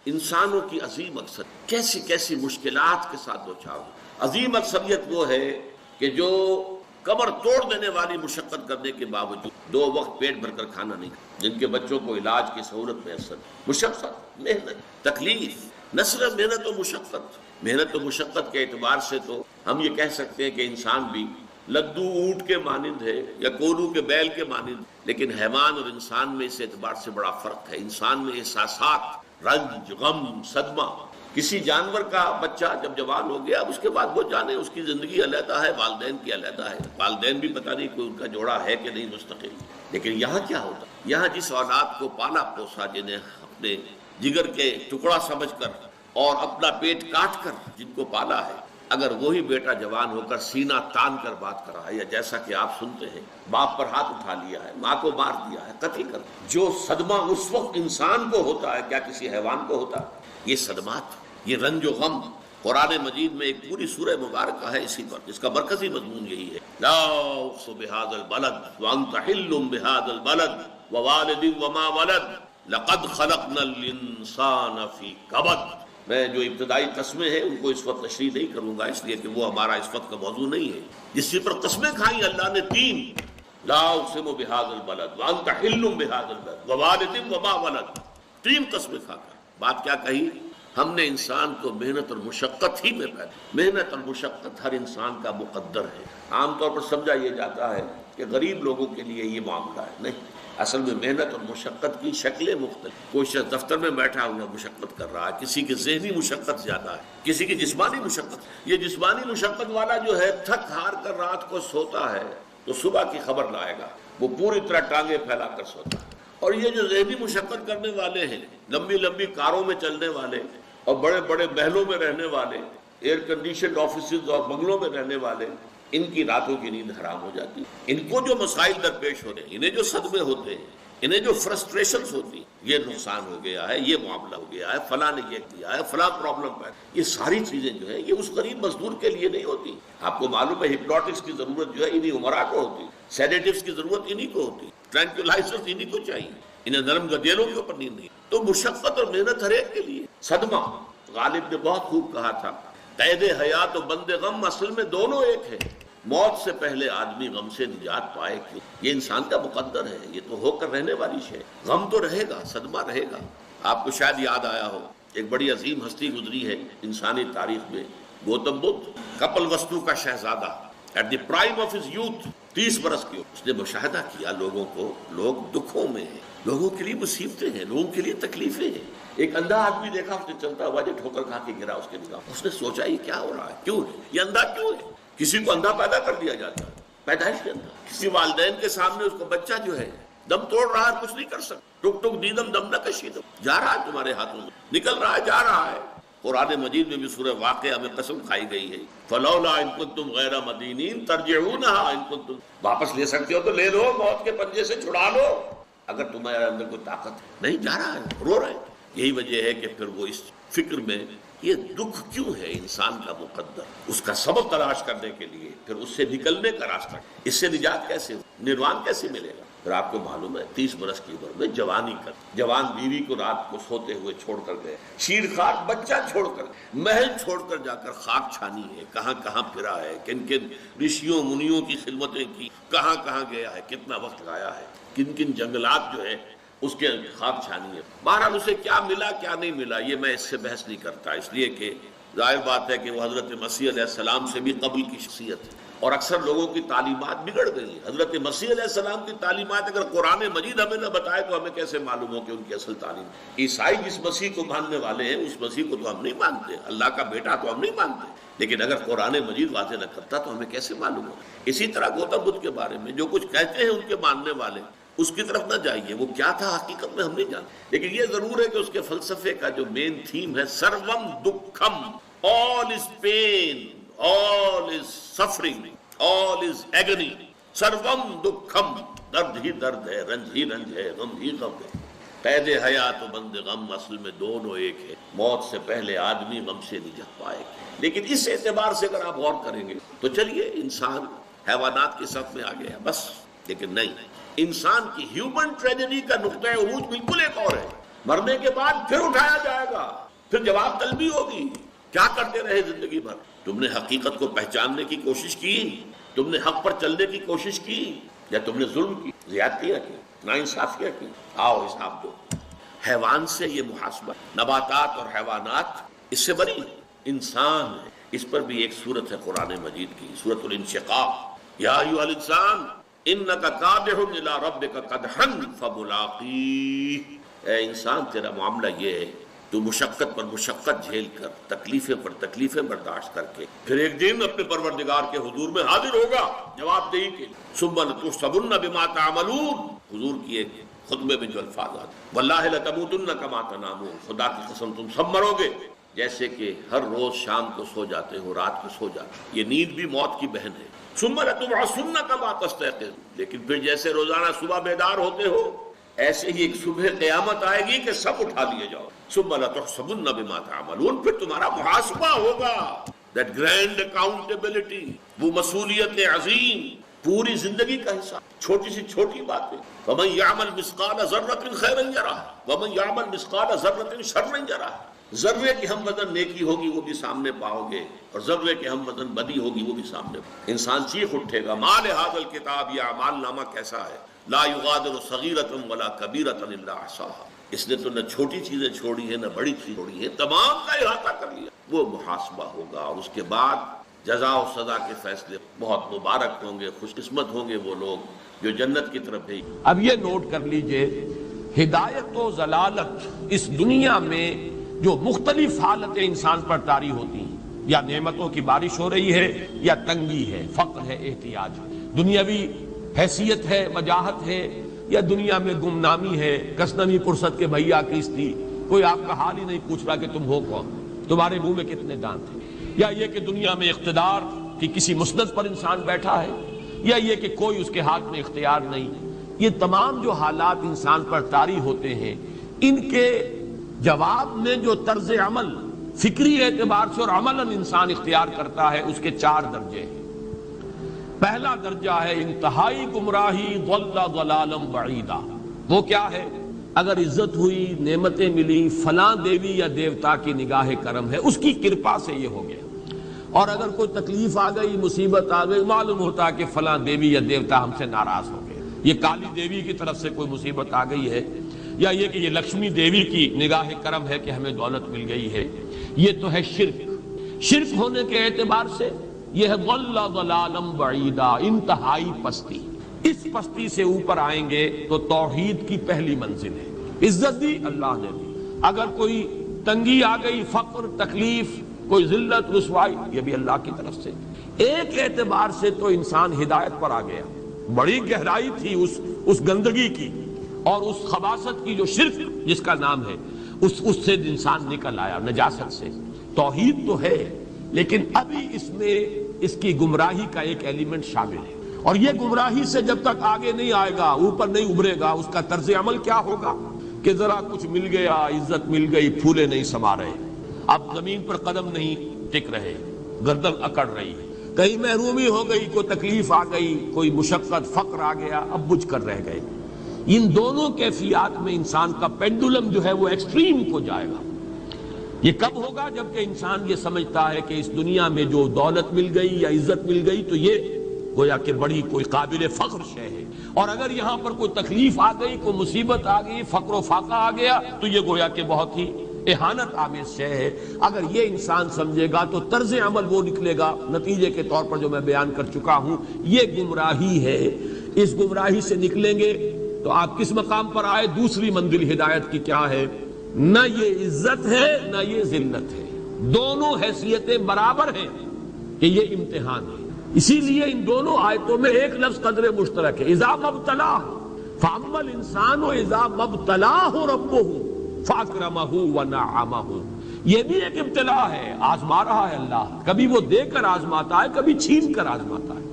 انسانوں کی عظیم اکثریت کیسی کیسی مشکلات کے ساتھ دوچار ہو. عظیم اکثریت وہ ہے کہ جو کمر توڑ دینے والی مشقت کرنے کے باوجود 2 وقت پیٹ بھر کر کھانا نہیں، جن کے بچوں کو علاج کی سہولت میسر، مشقت، محنت، تکلیف، نہ صرف محنت و مشقت. محنت و مشقت کے اعتبار سے تو ہم یہ کہہ سکتے ہیں کہ انسان بھی لدو اونٹ کے مانند ہے یا کولو کے بیل کے مانند، لیکن حیوان اور انسان میں اس اعتبار سے بڑا فرق ہے. انسان میں احساسات، رنج، غم، صدمہ. کسی جانور کا بچہ جب جوان ہو گیا اس کے بعد وہ جانے اس کی زندگی علیحدہ ہے، والدین کی علیحدہ ہے، والدین بھی پتہ نہیں کوئی ان کا جوڑا ہے کہ نہیں مستقل. لیکن یہاں کیا ہوتا؟ یہاں جس اولاد کو پالا پوسا، جنہیں اپنے جگر کے ٹکڑا سمجھ کر اور اپنا پیٹ کاٹ کر جن کو پالا ہے، اگر وہی بیٹا جوان ہو کر سینہ تان کر بات کر رہا ہے، یا جیسا کہ آپ سنتے ہیں باپ پر ہاتھ اٹھا لیا ہے، ماں کو مار دیا ہے، قتل کر دیا، جو صدمہ اس وقت انسان کو ہوتا ہے کیا کسی حیوان کو ہوتا ہے؟ یہ صدمات، یہ رنج و غم قرآن مجید میں ایک پوری سورہ مبارکہ ہے اسی پر، جس کا مرکزی مضمون یہی ہے. لا اقسم بہذا البلد وانت حل بہذا البلد ووالد وما ولد لقد خلقنا الانسان فی کبد. میں جو ابتدائی قسمیں ہیں ان کو اس وقت تشریح نہیں کروں گا، اس لیے کہ وہ ہمارا اس وقت کا موضوع نہیں ہے. جس پر قسمیں کھائیں اللہ نے 3، لا اقسم بہذا البلد وانت حل بہذا البلد ووالد وما ولد، 3 قسمیں کھا کر بات کیا کہی؟ ہم نے انسان کو محنت اور مشقت ہی میں پیدا. محنت اور مشقت ہر انسان کا مقدر ہے. عام طور پر سمجھا یہ جاتا ہے کہ غریب لوگوں کے لیے یہ معاملہ ہے، نہیں. اصل میں محنت اور مشقت کی شکلیں مختلف. کوئی شخص دفتر میں بیٹھا ہوا مشقت کر رہا ہے، کسی کی ذہنی مشقت زیادہ ہے، کسی کی جسمانی مشقت. یہ جسمانی مشقت والا جو ہے تھک ہار کر رات کو سوتا ہے تو صبح کی خبر لائے گا، وہ پوری طرح ٹانگیں پھیلا کر سوتا ہے. اور یہ جو ذہنی مشقت کرنے والے ہیں، لمبی لمبی کاروں میں چلنے والے اور بڑے بڑے محلوں میں رہنے والے، ایئر کنڈیشنڈ آفیسز اور بنگلوں میں رہنے والے، ان کی راتوں کی نیند حرام ہو جاتی. ان کو جو مسائل درپیش ہو رہے ہیں، انہیں جو صدمے ہوتے ہیں، انہیں جو فرسٹریشنز ہوتی ہیں، یہ نقصان ہو گیا ہے، یہ معاملہ ہو گیا ہے، فلاں نے یہ کیا ہے، فلاں پرابلم ہے، یہ ساری چیزیں جو ہیں یہ اس غریب مزدور کے لیے نہیں ہوتی. آپ کو معلوم ہے ہپنوٹکس کی ضرورت جو ہے انہی عمرا کو ہوتی، سیڈیٹیوز کی ضرورت انہی کو ہوتی، ٹرینکولائزرز انہی کو چاہیے، انہیں نرم گدیلوں کے اوپر نیند نہیں. تو مشقت اور محنت ہر ایک کے لیے. صدمہ، غالب نے بہت خوب کہا تھا، قید حیات و بند غم اصل میں دونوں ایک ہے. موت سے پہلے آدمی غم سے نجات پائے کیوں؟ یہ انسان کا مقدر ہے، یہ تو ہو کر رہنے والی شے. غم تو رہے گا، صدمہ رہے گا. آپ کو شاید یاد آیا ہو، ایک بڑی عظیم ہستی گزری ہے انسانی تاریخ میں، گوتم بدھ، کپل وستو کا شہزادہ. At the prime of his youth, 30 برس کی اس نے مشاہدہ کیا لوگوں کو، لوگ دکھوں میں ہیں، لوگوں کے لیے مصیبتیں ہیں، لوگوں کے لیے تکلیفیں ہیں. ایک اندھا آدمی دیکھا اس نے چلتا ہوا جو ٹھوکر کھا کے گرا اس کے نگاہ. اس نے سوچا یہ کیا ہو رہا ہے، کیوں ہے یہ اندھا کیوں ہے؟ کسی کو اندھا پیدا کر دیا جاتا ہے پیدائش کے اندر. کسی والدین کے سامنے اس کو بچہ جو ہے دم توڑ رہا ہے، کچھ نہیں کر سکتا. ٹک ٹک دیدم دم نہ کشیدم، جا رہا ہے تمہارے ہاتھوں میں، نکل رہا ہے، جا رہا ہے. قرآن مجید میں بھی سورہ واقعہ میں قسم کھائی گئی ہے، فلولا ان کنتم غیر مدینین ترجعونها، ان کنتم واپس لے سکتے ہو تو لے لو، موت کے پنجے سے چھڑا لو اگر تمہارے اندر کوئی طاقت ہے. نہیں، جا رہا ہے، رو رہے. یہی وجہ ہے کہ پھر وہ اس فکر میں یہ دکھ کیوں ہے انسان کا مقدر، اس کا سبب تلاش کرنے کے لیے پھر اس سے نکلنے کا راستہ، اس سے نجات کیسے ہو، نروان کیسے ملے گا. پھر آپ کو معلوم ہے 30 برس کی عمر میں جوانی کر، جوان بیوی کو رات کو سوتے ہوئے چھوڑ کر گئے، شیرخوار بچہ چھوڑ کر، محل چھوڑ کر جا کر خاک چھانی ہے، کہاں کہاں پھرا ہے، کن کن رشیوں منیوں کی خدمتیں کی، کہاں کہاں گیا ہے، کتنا وقت لگایا ہے، کن کن جنگلات جو ہے اس کے خاک چھانی ہے. بہرحال اسے کیا ملا کیا نہیں ملا یہ میں اس سے بحث نہیں کرتا، اس لیے کہ ظاہر بات ہے کہ وہ حضرت مسیح علیہ السلام سے بھی قبل کی شخصیت ہے اور اکثر لوگوں کی تعلیمات بگڑ گئی ہیں. حضرت مسیح علیہ السلام کی تعلیمات اگر قرآن مجید ہمیں نہ بتائے تو ہمیں کیسے معلوم ہو کہ ان کی اصل تعلیم. عیسائی جس مسیح کو ماننے والے ہیں اس مسیح کو تو ہم نہیں مانتے، اللہ کا بیٹا تو ہم نہیں مانتے، لیکن اگر قرآن مجید واضح نہ کرتا تو ہمیں کیسے معلوم ہو. اسی طرح گوتم بدھ کے بارے میں جو کچھ کہتے ہیں ان کے ماننے والے، اس کی طرف نہ جائیے، وہ کیا تھا حقیقت میں ہم نہیں جانتے. لیکن یہ ضرور ہے کہ اس کے فلسفے کا جو مین تھیم ہے سروم دکھم، all is pain, all is suffering, all is agony. سروم دکھم، درد ہی درد ہے، رنج ہی رنج ہے، غم ہی غم ہے. قید حیات و بند غم اصل میں دونوں ایک ہے. موت سے پہلے آدمی غم سے نجات پائے. لیکن اس اعتبار سے اگر آپ غور کریں گے تو چلیے انسان حیوانات کے صف میں آ گیا بس، لیکن نہیں، انسان کی ہیومن ٹریجڈی کا نقطۂ عروج بالکل ایک اور ہے. مرنے کے بعد پھر اٹھایا جائے گا، پھر جواب طلبی ہوگی۔ کیا کرتے رہے زندگی بھر؟ تم نے حقیقت کو پہچاننے کی کوشش کی؟ تم نے حق پر چلنے کی کوشش کی؟ یا تم نے ظلم کی، زیادتیاں کی، ناانصافیاں کی؟ آؤ حساب دو۔ حیوان سے یہ محاسبہ، نباتات اور حیوانات اس سے بری، انسان ہے۔ اس پر بھی ایک سورت ہے قرآن مجید کی، سورۃ الانشقاق۔ یا ایھا الانسان انک کادح الی ربک قدحا فملاقیہ۔ اے انسان، تیرا معاملہ یہ ہے تو مشقت پر مشقت جھیل کر، تکلیفیں پر تکلیفیں برداشت کر کے پھر ایک دن اپنے پروردگار کے حضور میں حاضر ہوگا جواب دہی کے۔ ثم لتحسبن بما تعملون، حضور کی ایک خطبے میں جو الفاظ آتے، واللہ لتموتن کما تنامون، خدا کی قسم تم سب مرو گے جیسے کہ ہر روز شام کو سو جاتے ہو، رات کو سو جاتے ہو۔ یہ نیند بھی موت کی بہن ہے۔ ثم لتبعثن کما تستيقظون، لیکن پھر جیسے روزانہ صبح بیدار ہوتے ہو ایسے ہی ایک صبح قیامت آئے گی کہ سب اٹھا لیے جاؤ۔ ثم لتحسبن بما تعملون، پھر تمہارا محاسبہ ہوگا، that grand accountability، وہ مسئولیت عظیم، پوری زندگی کا حساب، چھوٹی سی چھوٹی باتیں۔ ومن يعمل مثقال ذرة خيرا يره ومن يعمل مثقال ذرة شرا يره، ذرے کی ہم وزن نیکی ہوگی وہ بھی سامنے پاؤ گے، اور ذرے کی ہم وزن بدی ہوگی وہ بھی سامنے پاؤ گے۔ انسان چیخ اٹھے گا، ما لهذا الكتاب، یہ اعمال نامہ کیسا ہے، لا يغادر صغیرة ولا کبیرة الا احصاها، اس نے تو نہ چھوٹی چیزیں چھوڑی ہیں نہ بڑی چیز چھوڑی ہے، تمام کا احاطہ کر لیا۔ وہ محاسبہ ہوگا، اور اس کے بعد جزا و سزا کے فیصلے بہت مبارک ہوں گے، خوش قسمت ہوں گے وہ لوگ جو جنت کی طرف بھیج۔ اب یہ نوٹ کر لیجئے، ہدایت و ضلالت اس دنیا میں جو مختلف حالتیں انسان پر طاری ہوتی ہیں، یا نعمتوں کی بارش ہو رہی ہے، یا تنگی ہے، فقر ہے، احتیاج ہے، دنیاوی حیثیت ہے، وجاہت ہے، یا دنیا میں گمنامی ہے، کسنوی پرست کے بھیا کس تھی، کوئی آپ کا حال ہی نہیں پوچھ رہا کہ تم ہو کون، تمہارے منہ میں کتنے دانت تھے، یا یہ کہ دنیا میں اقتدار کی کسی مسند پر انسان بیٹھا ہے، یا یہ کہ کوئی اس کے ہاتھ میں اختیار نہیں۔ یہ تمام جو حالات انسان پر طاری ہوتے ہیں، ان کے جواب میں جو طرز عمل فکری اعتبار سے اور عملاً انسان اختیار کرتا ہے، اس کے 4 درجے ہیں۔ پہلا درجہ ہے انتہائی گمراہی، ضل ضلالا بعیدا۔ وہ کیا ہے؟ اگر عزت ہوئی، نعمتیں ملی، فلاں دیوی یا دیوتا کی نگاہ کرم ہے، اس کی کرپا سے یہ ہو گیا، اور اگر کوئی تکلیف آ گئی، مصیبت آ گئی، معلوم ہوتا ہے کہ فلاں دیوی یا دیوتا ہم سے ناراض ہو گئے، یہ کالی دیوی کی طرف سے کوئی مصیبت آ گئی ہے، یا یہ کہ یہ لکشمی دیوی کی نگاہ کرم ہے کہ ہمیں دولت مل گئی ہے۔ یہ تو ہے شرک۔ شرک ہونے کے اعتبار سے یہ ہے ضل ضلالا بعیدا، انتہائی پستی۔ اس پستی سے اوپر آئیں گے تو توحید کی پہلی منزل ہے۔ عزت دی اللہ نے دی، اگر کوئی تنگی آ گئی، فقر، تکلیف، کوئی ذلت، رسوائی، یہ بھی اللہ کی طرف سے۔ ایک اعتبار سے تو انسان ہدایت پر آ گیا، بڑی گہرائی تھی اس گندگی کی اور اس خباثت کی جو شرک جس کا نام ہے، اس سے انسان نکل آیا، نجاست سے۔ توحید تو ہے لیکن ابھی اس میں اس کی گمراہی کا ایک ایلیمنٹ شامل ہے، اور یہ گمراہی سے جب تک آگے نہیں آئے گا، اوپر نہیں ابھرے گا، اس کا طرز عمل کیا ہوگا کہ ذرا کچھ مل گیا، عزت مل گئی، پھولے نہیں سما رہے، اب زمین پر قدم نہیں ٹک رہے، گردن اکڑ رہی ہے، کہیں محرومی ہو گئی، کوئی تکلیف آ گئی، کوئی مشقت، فقر آ گیا، اب بجھ کر رہ گئے۔ ان دونوں کیفیات میں انسان کا پینڈولم جو ہے وہ ایکسٹریم کو جائے گا۔ یہ کب ہوگا؟ جبکہ انسان یہ سمجھتا ہے کہ اس دنیا میں جو دولت مل گئی یا عزت مل گئی تو یہ گویا کہ بڑی کوئی قابل فخر شے ہے، اور اگر یہاں پر کوئی تکلیف آ گئی، کوئی مصیبت آ گئی، فقر و فاقہ آ گیا تو یہ گویا کہ بہت ہی اہانت آمیز شے ہے۔ اگر یہ انسان سمجھے گا تو طرز عمل وہ نکلے گا نتیجے کے طور پر جو میں بیان کر چکا ہوں، یہ گمراہی ہے۔ اس گمراہی سے نکلیں گے تو آپ کس مقام پر آئے؟ دوسری منزل ہدایت کی کیا ہے؟ نہ یہ عزت ہے نہ یہ ذلت ہے، دونوں حیثیتیں برابر ہیں کہ یہ امتحان ہے۔ اسی لیے ان دونوں آیتوں میں ایک لفظ قدر مشترک ہے، اذا مبتلاہ فاما الانسان اذا مبتلاہ ربہ فاکرمہ ونعمہ۔ یہ بھی ایک ابتلا ہے، آزما رہا ہے اللہ، کبھی وہ دے کر آزماتا ہے، کبھی چھین کر آزماتا ہے،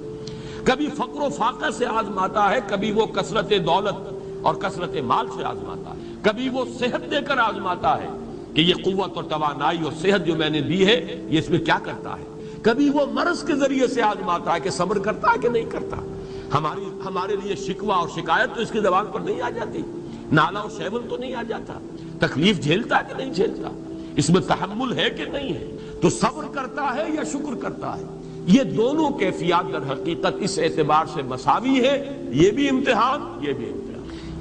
کبھی فقر و فاقہ سے آزماتا ہے، کبھی وہ کثرت دولت اور کثرت مال سے آزماتا ہے، کبھی وہ صحت دے کر آزماتا ہے کہ یہ قوت اور توانائی اور صحت جو میں نے دی ہے یہ اس میں کیا کرتا ہے، کبھی وہ مرض کے ذریعے سے آزماتا ہے کہ صبر کرتا ہے کہ نہیں کرتا۔ ہمارے لیے شکوہ اور شکایت تو اس کی زبان پر نہیں آ جاتی، نالہ اور شیول تو نہیں آ جاتا، تکلیف جھیلتا ہے کہ نہیں جھیلتا، اس میں تحمل ہے کہ نہیں ہے، تو صبر کرتا ہے یا شکر کرتا ہے؟ یہ دونوں کیفیات در حقیقت اس اعتبار سے مساوی ہے، یہ بھی امتحان، یہ بھی امتحان۔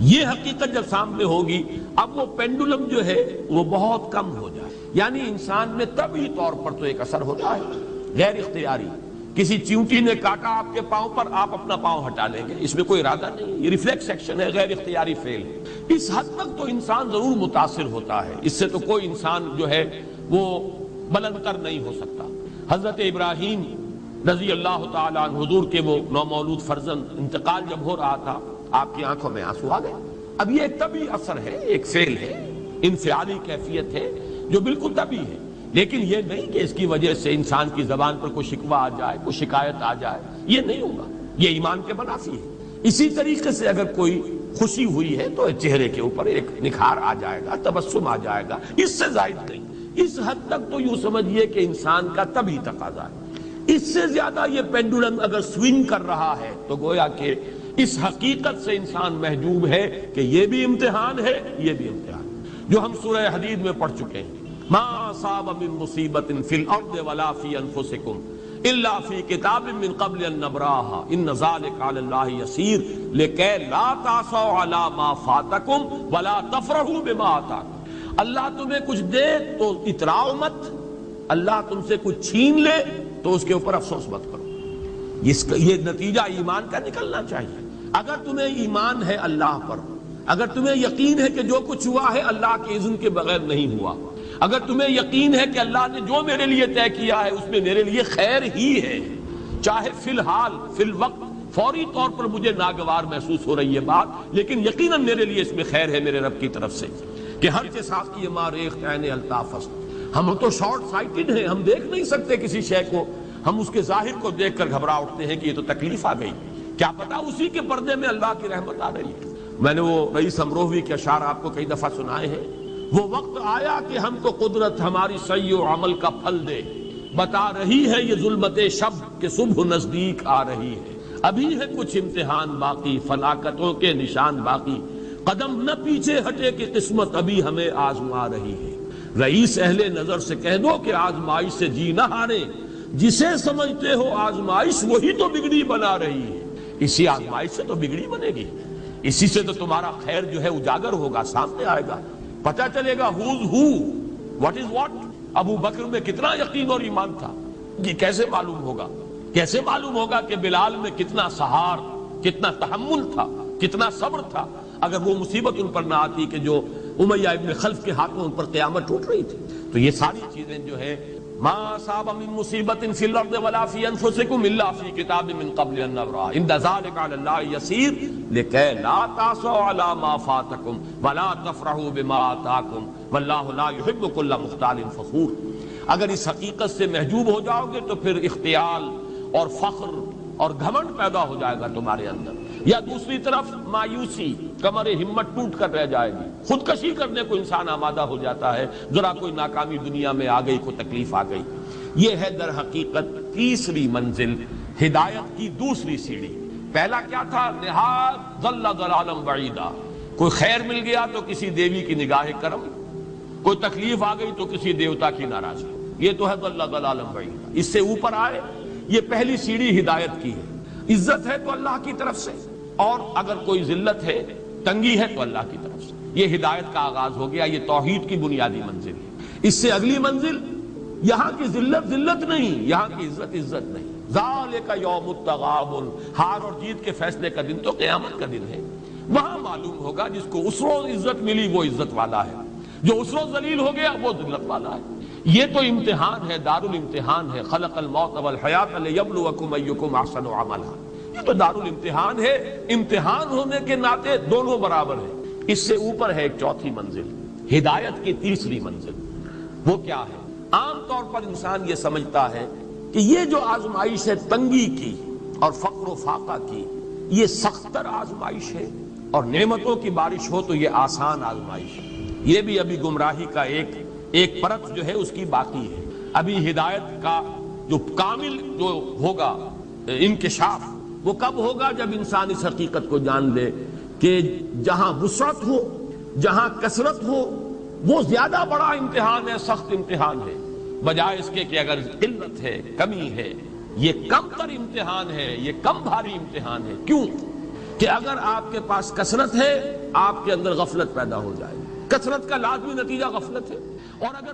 یہ حقیقت جب سامنے ہوگی، اب وہ پینڈولم جو ہے وہ بہت کم ہو جائے، یعنی انسان میں طبعی طور پر تو ایک اثر ہوتا ہے غیر اختیاری، کسی چیونٹی نے کاٹا آپ کے پاؤں پر، آپ اپنا پاؤں ہٹا لیں گے، اس میں کوئی ارادہ نہیں، یہ ریفلیکس ایکشن ہے، غیر اختیاری فعل ہے۔ اس حد تک تو انسان ضرور متاثر ہوتا ہے، اس سے تو کوئی انسان جو ہے وہ بلند تر نہیں ہو سکتا۔ حضرت ابراہیم رضی اللہ تعالیٰ عنہ، حضور کے وہ نومولود فرزند، انتقال جب ہو رہا تھا، آپ کی آنکھوں میں آنسو آ گئے۔ اب یہ ایک طبعی اثر ہے، ایک فعل ہے، انفعالی کیفیت ہے جو بالکل طبعی ہے، لیکن یہ نہیں کہ اس کی وجہ سے انسان کی زبان پر کوئی شکوہ آ جائے، کوئی شکایت آ جائے، یہ نہیں ہوگا، یہ ایمان کے منافی ہے۔ اسی طریقے سے اگر کوئی خوشی ہوئی ہے تو چہرے کے اوپر ایک نکھار آ جائے گا، تبسم آ جائے گا، اس سے زائد نہیں۔ اس حد تک تو یوں سمجھیے کہ انسان کا طبعی تقاضا ہے۔ اس سے زیادہ یہ پینڈولم اگر سوئنگ کر رہا ہے تو گویا کہ اس حقیقت سے انسان محجوب ہے کہ یہ بھی امتحان ہے، یہ بھی امتحان، جو ہم سورہ حدید میں پڑھ چکے ہیں۔ ما اصاب من مصیبت فی الارض ولا فی انفسکم الا فی کتاب من قبل ان نبراها ان ذلک علی اللہ یسیر لکی لا تعصوا علی ما فاتکم ولا تفرحوا بما آتاکم۔ اللہ تمہیں کچھ دے تو اتراؤ مت، اللہ تم سے کچھ چھین لے تو اس کے اوپر افسوس مت کرو۔ یہ نتیجہ ایمان کا نکلنا چاہیے۔ اگر تمہیں ایمان ہے اللہ پر، اگر تمہیں یقین ہے کہ جو کچھ ہوا ہے اللہ کے اذن کے بغیر نہیں ہوا، اگر تمہیں یقین ہے کہ اللہ نے جو میرے لیے طے کیا ہے اس میں میرے لیے خیر ہی ہے، چاہے فی الحال فی الوقت فوری طور پر مجھے ناگوار محسوس ہو رہی ہے بات، لیکن یقیناً میرے لیے اس میں خیر ہے میرے رب کی طرف سے، کہ ہر کے ساتھ یہ ماریخت عین الطاف۔ ہم تو شارٹ سائٹڈ ہیں، ہم دیکھ نہیں سکتے کسی شے کو، ہم اس کے ظاہر کو دیکھ کر گھبرا اٹھتے ہیں کہ یہ تو تکلیف آ گئی، کیا پتا اسی کے پردے میں اللہ کی رحمت آ رہی ہے۔ میں نے وہ رئیس امروہوی کے اشعار آپ کو کئی دفعہ سنائے ہیں۔ وہ وقت آیا کہ ہم کو قدرت ہماری سعی و عمل کا پھل دے، بتا رہی ہے یہ ظلمت شب کہ صبح نزدیک آ رہی ہے، ابھی ہے کچھ امتحان باقی، فلاکتوں کے نشان باقی، قدم نہ پیچھے ہٹے کہ قسمت ابھی ہمیں آزما رہی ہے۔ رئیس اہل نظر سے کہہ دو کہ آزمائش سے جی نہ ہارے، جسے سمجھتے ہو آزمائش وہی تو بگڑی بنا رہی ہے۔ اسی آزمائش سے تو بگڑی بنے گی، اسی سے تو تمہارا خیر جو ہے اجاگر ہوگا، سامنے آئے گا، پتہ چلے گا who's who, what is what۔ ابو بکر میں کتنا یقین اور ایمان تھا، یہ کیسے معلوم ہوگا؟ کیسے معلوم ہوگا کہ بلال میں کتنا سہار، کتنا تحمل تھا، کتنا صبر تھا، اگر وہ مصیبت ان پر نہ آتی کہ جو امیہ ابن خلف کے ہاتھوں ان پر قیامت ٹوٹ رہی تھی۔ تو یہ ساری چیزیں جو ہے ما اصاب من مصیبت فی الارض ولا فی انفسکم الا فی کتاب من قبل ان نبرأ ان ذلک علی اللہ یسیر لکی لا تعصوا علی ما فاتکم ولا تفرحوا بما آتاکم واللہ لا یحب کل مختال فخور۔ اگر اس حقیقت سے محجوب ہو جاؤ گے تو پھر اختیال اور فخر اور گھمنڈ پیدا ہو جائے گا تمہارے اندر، یا دوسری طرف مایوسی، کمر ہمت ٹوٹ کر رہ جائے گی، خودکشی کرنے کو انسان آمادہ ہو جاتا ہے، ذرا کوئی ناکامی دنیا میں آ گئی، کوئی تکلیف آ گئی۔ یہ ہے در حقیقت تیسری منزل، ہدایت کی دوسری سیڑھی۔ پہلا کیا تھا؟ نہاد ضل ضلالا بعیدا، کوئی خیر مل گیا تو کسی دیوی کی نگاہ کرم، کوئی تکلیف آ گئی تو کسی دیوتا کی ناراضگی، یہ تو ہے ضل ضلالا بعیدا۔ اس سے اوپر آئے، یہ پہلی سیڑھی ہدایت کی ہے۔ عزت ہے تو اللہ کی طرف سے، اور اگر کوئی ذلت ہے، تنگی ہے تو اللہ کی طرف سے، یہ ہدایت کا آغاز ہو گیا۔ یہ توحید کی بنیادی منزل ہے۔ اس سے اگلی منزل، یہاں کی ذلت ذلت نہیں، یہاں کی عزت عزت نہیں۔ ذالک یوم التغابن، ہار اور جیت کے فیصلے کا دن تو قیامت کا دن ہے۔ وہاں معلوم ہوگا جس کو اس روز عزت ملی وہ عزت والا ہے، جو اس روز ذلیل ہو گیا وہ ذلت والا ہے۔ یہ تو امتحان ہے، دارالامتحان ہے۔ خلق الموت والحیات لیبلوکم ایکم احسن عملا، یہ تو دارالامتحان ہے۔ امتحان ہونے کے ناطے دونوں برابر ہیں۔ اس سے اوپر ہے ایک چوتھی منزل، ہدایت کی تیسری منزل۔ وہ کیا ہے؟ عام طور پر انسان یہ سمجھتا ہے کہ یہ جو آزمائش ہے تنگی کی اور فقر و فاقہ کی، یہ سخت تر آزمائش ہے، اور نعمتوں کی بارش ہو تو یہ آسان آزمائش ہے۔ یہ بھی ابھی گمراہی کا ایک پرت جو ہے اس کی باقی ہے۔ ابھی ہدایت کا جو کامل جو ہوگا انکشاف وہ کب ہوگا؟ جب انسان اس حقیقت کو جان لے کہ جہاں وسعت ہو، جہاں کثرت ہو، وہ زیادہ بڑا امتحان ہے، سخت امتحان ہے، بجائے اس کے کہ اگر قلت ہے، کمی ہے، یہ کم تر امتحان ہے، یہ کم بھاری امتحان ہے۔ کیوں کہ اگر آپ کے پاس کثرت ہے، آپ کے اندر غفلت پیدا ہو جائے، کثرت کا لازمی نتیجہ غفلت ہے، اور اگر